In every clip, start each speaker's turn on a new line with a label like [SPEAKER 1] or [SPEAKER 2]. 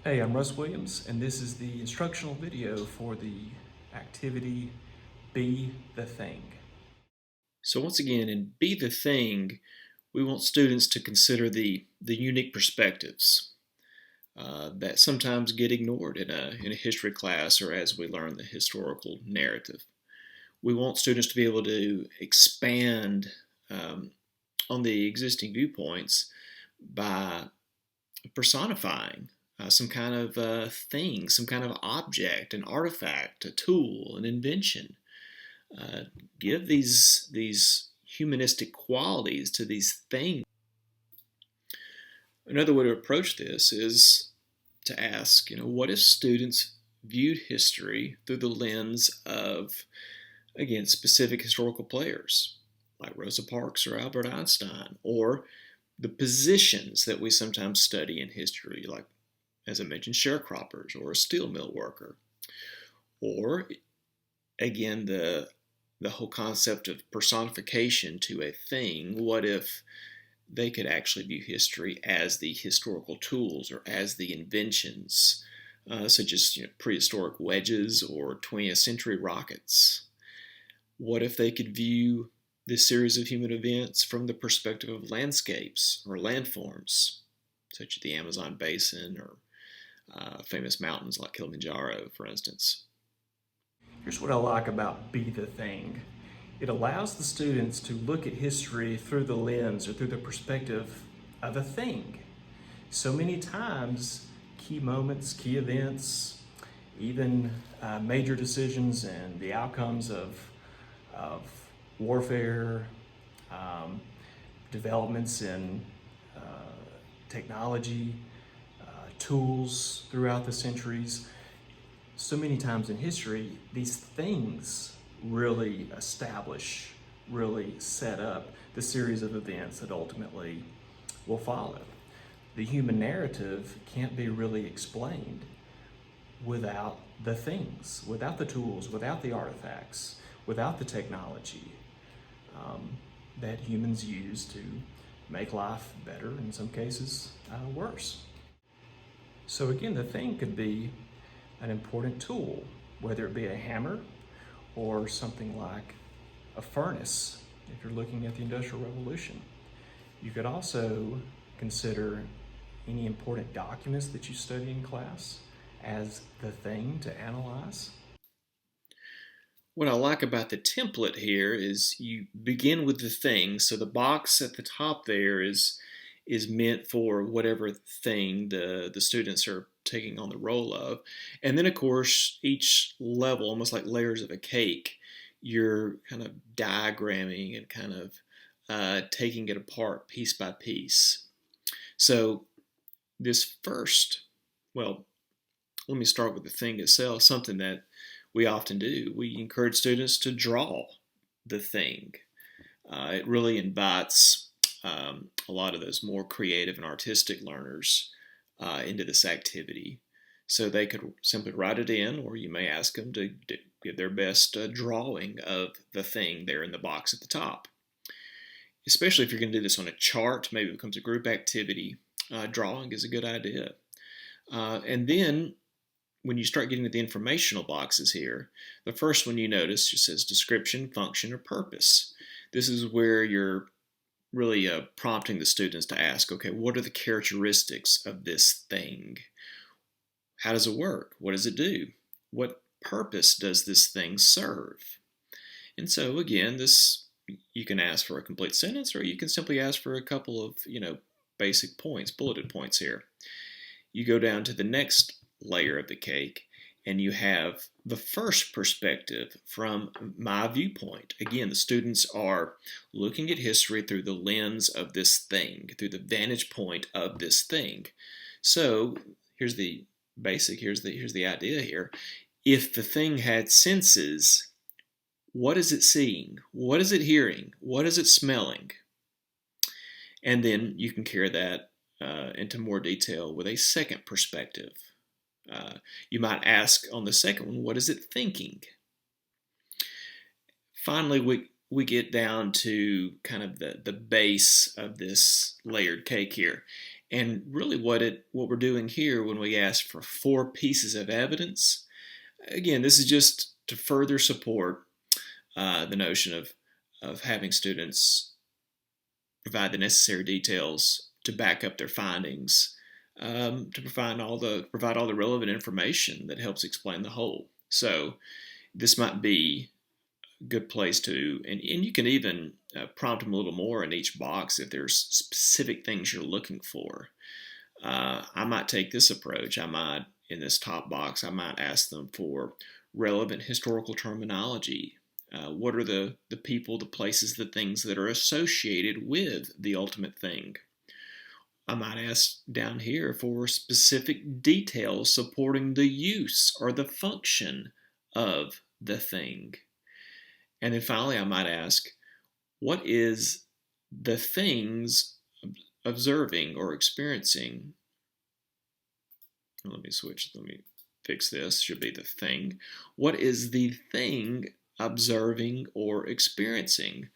[SPEAKER 1] Hey, I'm Russ Williams, and this is the instructional video for the activity Be the Thing.
[SPEAKER 2] So once again, in Be the Thing, we want students to consider the unique perspectives that sometimes get ignored in a history class or as we learn the historical narrative. We want students to be able to expand um, on the existing viewpoints by personifying some kind of thing, some kind of object, an artifact, a tool, an invention. uh, Give these humanistic qualities to these things. Another way to approach this is to ask, what if students viewed history through the lens of, again, specific historical players like Rosa Parks or Albert Einstein, or the positions that we sometimes study in history, like, as I mentioned, sharecroppers or a steel mill worker, or again the whole concept of personification to a thing. What if they could actually view history as the historical tools or as the inventions, such as prehistoric wedges or 20th century rockets? What if they could view this series of human events from the perspective of landscapes or landforms, such as the Amazon basin or famous mountains like Kilimanjaro, for instance?
[SPEAKER 1] Here's what I like about Be the Thing. It allows the students to look at history through the lens or through the perspective of a thing. So many times, key moments, key events, even major decisions and the outcomes of warfare, um, developments in uh, technology, tools throughout the centuries. So many times in history, these things really establish, really set up the series of events that ultimately will follow. The human narrative can't be really explained without the things, without the tools, without the artifacts, without the technology um, that humans use to make life better, in some cases worse. So again, the thing could be an important tool, whether it be a hammer or something like a furnace, if you're looking at the Industrial Revolution. You could also consider any important documents that you study in class as the thing to analyze.
[SPEAKER 2] What I like about the template here is you begin with the thing. So the box at the top there is meant for whatever thing the students are taking on the role of. And then of course each level, almost like layers of a cake, you're kind of diagramming and kind of taking it apart piece by piece. So this first, well, let me start with the thing itself, something that we often do. We encourage students to draw the thing. It really invites a lot of those more creative and artistic learners into this activity. So they could simply write it in, or you may ask them to give their best drawing of the thing there in the box at the top. Especially if you're going to do this on a chart, maybe it becomes a group activity. Drawing is a good idea. And then when you start getting to the informational boxes here, the first one you notice just says description, function, or purpose. This is where you're really prompting the students to ask, okay, what are the characteristics of this thing? How does it work? What does it do? What purpose does this thing serve? And so again, this, you can ask for a complete sentence, or you can simply ask for a couple of, basic points, bulleted points here. You go down to the next layer of the cake, and you have the first perspective from my viewpoint. Again, the students are looking at history through the lens of this thing, through the vantage point of this thing. So here's the basic, here's the idea here. If the thing had senses, what is it seeing? What is it hearing? What is it smelling? And then you can carry that into more detail with a second perspective. Uh, you might ask on the second one, what is it thinking? Finally, we get down to kind of the base of this layered cake here. And really what we're doing here when we ask for 4 pieces of evidence, again, this is just to further support the notion of having students provide the necessary details to back up their findings, to provide all the relevant information that helps explain the whole. So this might be a good place to, and you can even prompt them a little more in each box if there's specific things you're looking for. I might take this approach. In this top box, I might ask them for relevant historical terminology. What are the people, the places, the things that are associated with the ultimate thing? I might ask down here for specific details supporting the use or the function of the thing. And then finally, I might ask, what is the things observing or experiencing? Let me fix this. Should be the thing. What is the thing observing or experiencing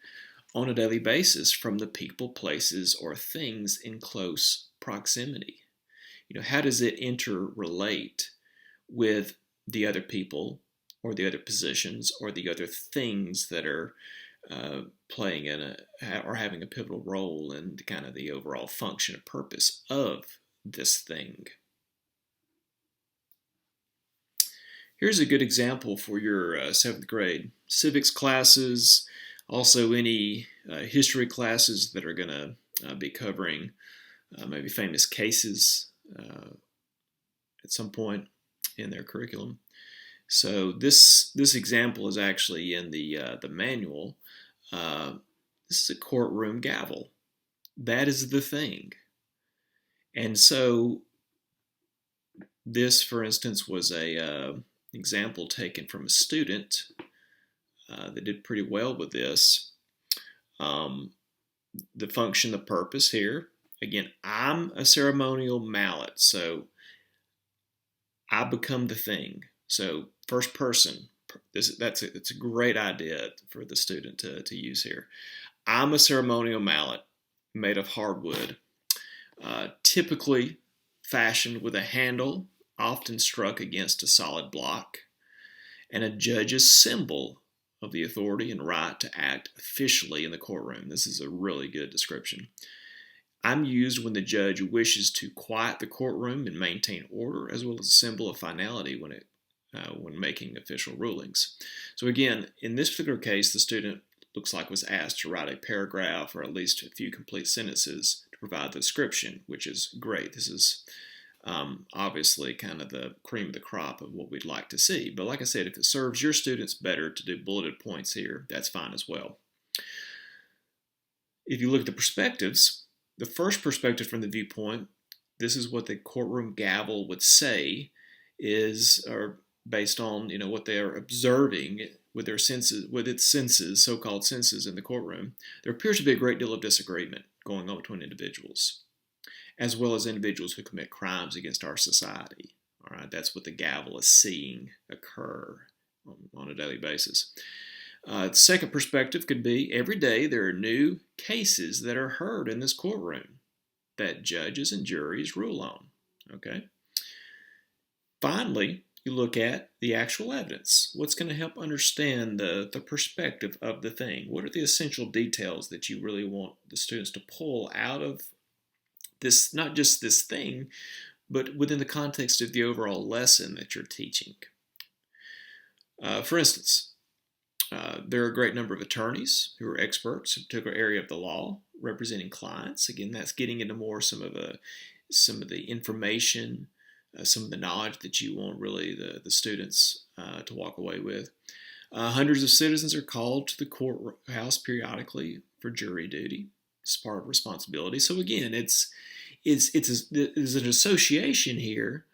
[SPEAKER 2] on a daily basis from the people, places, or things in close proximity? How does it interrelate with the other people or the other positions or the other things that are playing or having a pivotal role in kind of the overall function and purpose of this thing? Here's a good example for your 7th grade civics classes, also any history classes that are going to be covering maybe famous cases at some point in their curriculum. So this example is actually in the manual. This is a courtroom gavel. That is the thing. And so this, for instance, was a example taken from a student that did pretty well with this. The function, the purpose here. Again, I'm a ceremonial mallet, so I become the thing. So first person, it's a great idea for the student to use here. I'm a ceremonial mallet made of hardwood, typically fashioned with a handle, often struck against a solid block, and a judge's symbol of the authority and right to act officially in the courtroom. This is a really good description. I'm used when the judge wishes to quiet the courtroom and maintain order, as well as a symbol of finality when making official rulings. So again, in this particular case, the student looks like was asked to write a paragraph or at least a few complete sentences to provide the description, which is great. This is obviously kind of the cream of the crop of what we'd like to see. But like I said, if it serves your students better to do bulleted points here, that's fine as well. If you look at the perspectives, the first perspective from the viewpoint, this is what the courtroom gavel would say or based on what they are observing with their senses, with its senses, so-called senses in the courtroom. There appears to be a great deal of disagreement going on between individuals, as well as individuals who commit crimes against our society. All right, that's what the gavel is seeing occur on a daily basis. The second perspective could be every day there are new cases that are heard in this courtroom that judges and juries rule on. Okay. Finally, you look at the actual evidence. What's going to help understand the perspective of the thing? What are the essential details that you really want the students to pull out of this, not just this thing, but within the context of the overall lesson that you're teaching? For instance, there are a great number of attorneys who are experts in a particular area of the law representing clients. Again, that's getting into more some of the information, some of the knowledge that you want really the students to walk away with. Hundreds of citizens are called to the courthouse periodically for jury duty. It's part of responsibility. So again, it's an association here,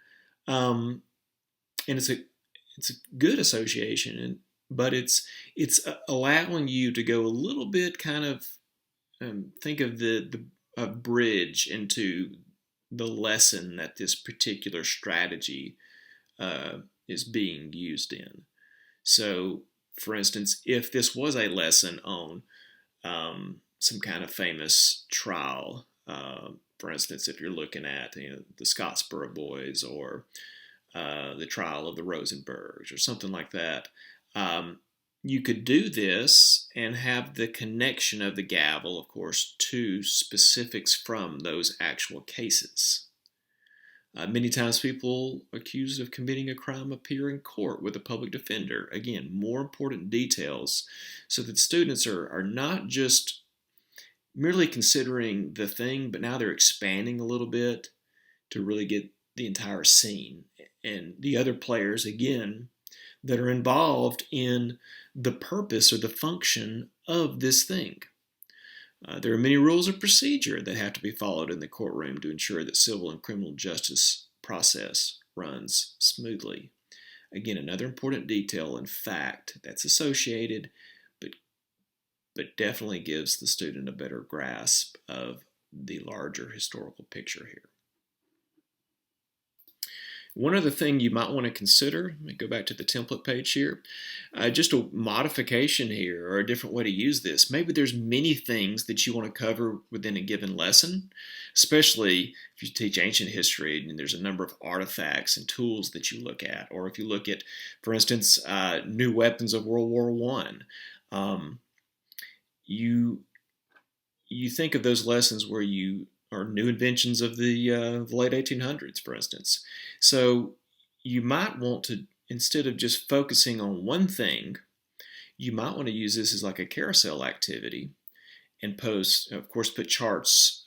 [SPEAKER 2] and it's a good association, but it's allowing you to go a little bit kind of think of a bridge into the lesson that this particular strategy is being used in. So, for instance, if this was a lesson on some kind of famous trial For instance, if you're looking at the Scottsboro Boys or the trial of the Rosenbergs or something like that, you could do this and have the connection of the gavel, of course, to specifics from those actual cases. Many times people accused of committing a crime appear in court with a public defender. Again, more important details so that students are not just merely considering the thing, but now they're expanding a little bit to really get the entire scene. And the other players, again, that are involved in the purpose or the function of this thing. There are many rules of procedure that have to be followed in the courtroom to ensure that civil and criminal justice process runs smoothly. Again, another important detail and fact that's associated, but definitely gives the student a better grasp of the larger historical picture here. One other thing you might want to consider, let me go back to the template page here, just a modification here or a different way to use this. Maybe there's many things that you want to cover within a given lesson, especially if you teach ancient history and there's a number of artifacts and tools that you look at. Or if you look at, for instance, new weapons of World War I. You think of those lessons where you or new inventions of the late 1800s, for instance. So you might want to, instead of just focusing on one thing, you might want to use this as like a carousel activity and post, of course, put charts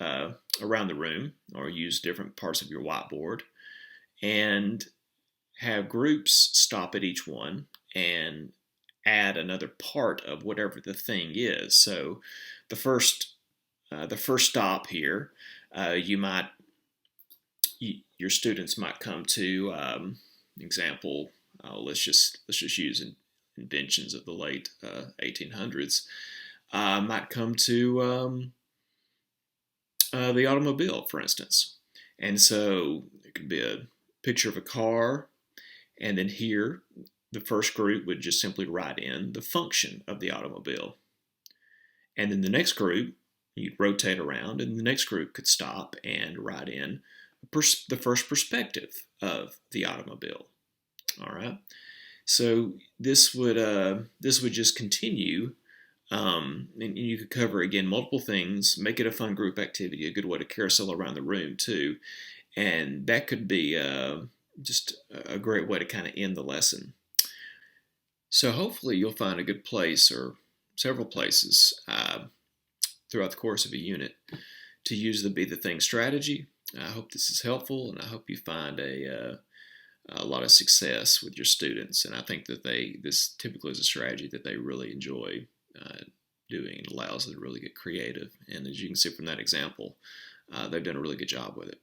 [SPEAKER 2] around the room or use different parts of your whiteboard and have groups stop at each one and add another part of whatever the thing is. So the first stop here, your students might come to example. Let's just use inventions of the late 1800s. Might come to the automobile, for instance, and so it could be a picture of a car, and then here the first group would just simply write in the function of the automobile, and then the next group, you'd rotate around, and the next group could stop and write in the first perspective of the automobile. All right. So this would just continue, and you could cover again multiple things. Make it a fun group activity, a good way to carousel around the room too, and that could be just a great way to kind of end the lesson. So hopefully you'll find a good place or several places throughout the course of a unit to use the Be the Thing strategy. I hope this is helpful, and I hope you find a lot of success with your students. And I think that this typically is a strategy that they really enjoy doing and allows them to really get creative. And as you can see from that example, they've done a really good job with it.